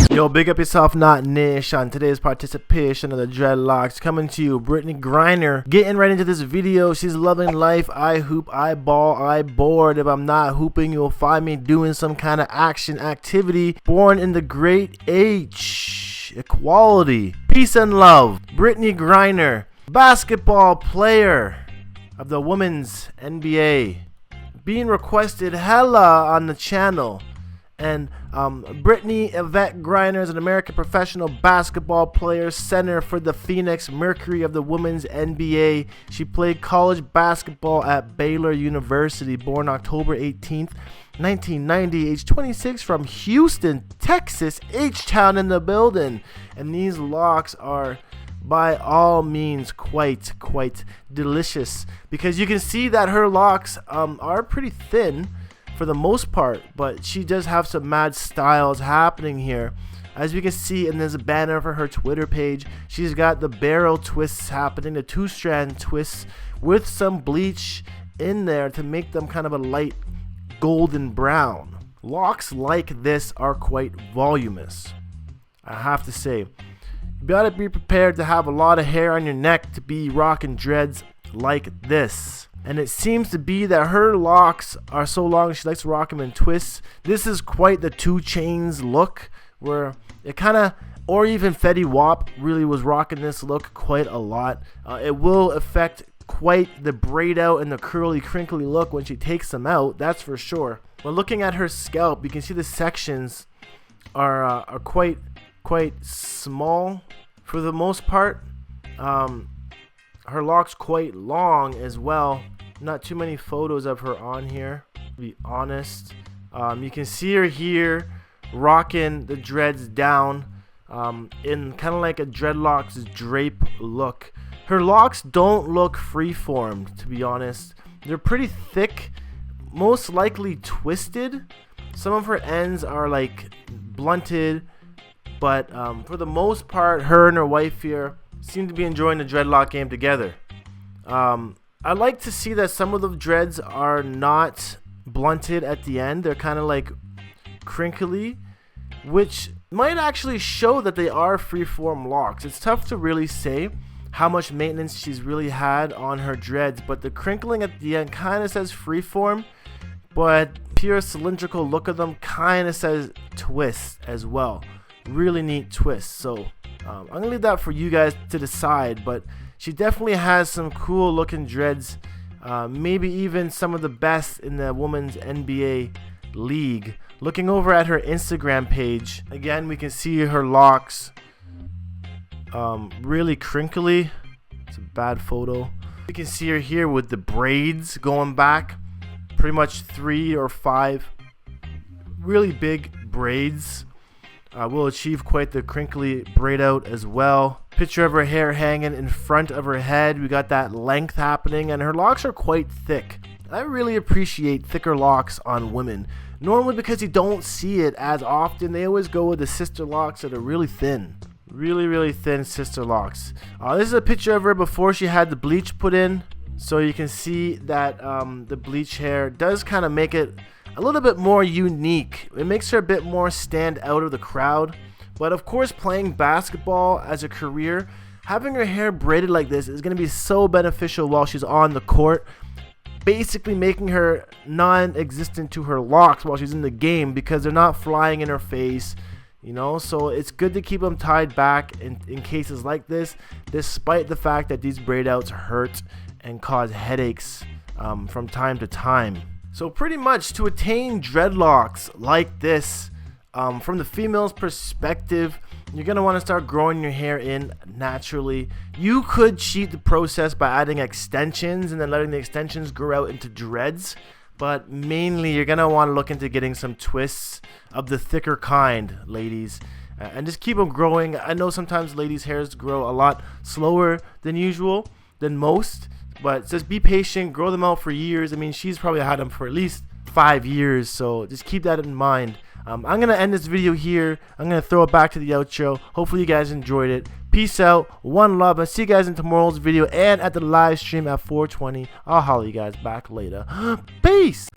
Yo, big up yourself, not Nish, on today's participation of the Dreadlocks. Coming to you, Brittney Griner. Getting right into this video. She's loving life. I hoop, I ball, I board. If I'm not hooping, you'll find me doing some kind of action activity. Born in the great H. Equality. Peace and love. Brittney Griner. Basketball player of the women's NBA. Being requested hella on the channel. And Brittney Yvette Griner is an American professional basketball player, center for the Phoenix Mercury of the women's NBA. She played college basketball at Baylor University, born October 18th, 1990, age 26, from Houston, Texas, H-Town in the building. And these locks are by all means quite delicious, because you can see that her locks are pretty thin for the most part, but she does have some mad styles happening here. As we can see in this banner for her Twitter page, she's got the barrel twists happening, the two-strand twists with some bleach in there to make them kind of a light golden brown. Locks like this are quite voluminous, I have to say. You gotta be prepared to have a lot of hair on your neck to be rocking dreads like this. And it seems to be that her locks are so long she likes to rock them in twists. This is quite the 2 Chainz look, where it kind of, or even Fetty Wap really was rocking this look quite a lot. It will affect quite the braid out and the curly crinkly look when she takes them out, that's for sure. But looking at her scalp, you can see the sections are quite small for the most part. Her locks quite long as well. Not too many photos of her on here, to be honest. You can see her here rocking the dreads down in kind of like a dreadlocks drape look. Her locks don't look freeformed, to be honest. They're pretty thick, most likely twisted. Some of her ends are like blunted, but for the most part, her and her wife here seem to be enjoying the dreadlock game together. I like to see that some of the dreads are not blunted at the end. They're kind of like crinkly, which might actually show that they are freeform locks. It's tough to really say how much maintenance she's really had on her dreads, but the crinkling at the end kind of says freeform, but pure cylindrical look of them kind of says twist as well. Really neat twist. So I'm gonna leave that for you guys to decide, but she definitely has some cool looking dreads, maybe even some of the best in the women's NBA league. Looking over at her Instagram page, again we can see her locks really crinkly. It's a bad photo. You can see her here with the braids going back pretty much 3 or 5 really big braids. Will achieve quite the crinkly braid out as well. Picture of her hair hanging in front of her head. We got that length happening, and her locks are quite thick. I really appreciate thicker locks on women. Normally, because you don't see it as often, they always go with the sister locks that are really thin. Really thin sister locks. This is a picture of her before she had the bleach put in. So you can see that the bleach hair does kind of make it a little bit more unique. It makes her a bit more stand out of the crowd. But of course, playing basketball as a career, having her hair braided like this is going to be so beneficial while she's on the court, basically making her non-existent to her locks while she's in the game, because they're not flying in her face, you know. So it's good to keep them tied back in cases like this, despite the fact that these braid outs hurt and cause headaches from time to time. So pretty much, to attain dreadlocks like this, from the female's perspective, you're going to want to start growing your hair in naturally. You could cheat the process by adding extensions and then letting the extensions grow out into dreads, but mainly you're going to want to look into getting some twists of the thicker kind, ladies, and just keep them growing. I know sometimes ladies' hairs grow a lot slower than usual, than most, but just be patient, grow them out for years. I mean, she's probably had them for at least 5 years, so just keep that in mind. I'm going to end this video here. I'm going to throw it back to the outro. Hopefully you guys enjoyed it. Peace out, one love. I'll see you guys in tomorrow's video and at the live stream at 4:20. I'll holler you guys back later. Peace.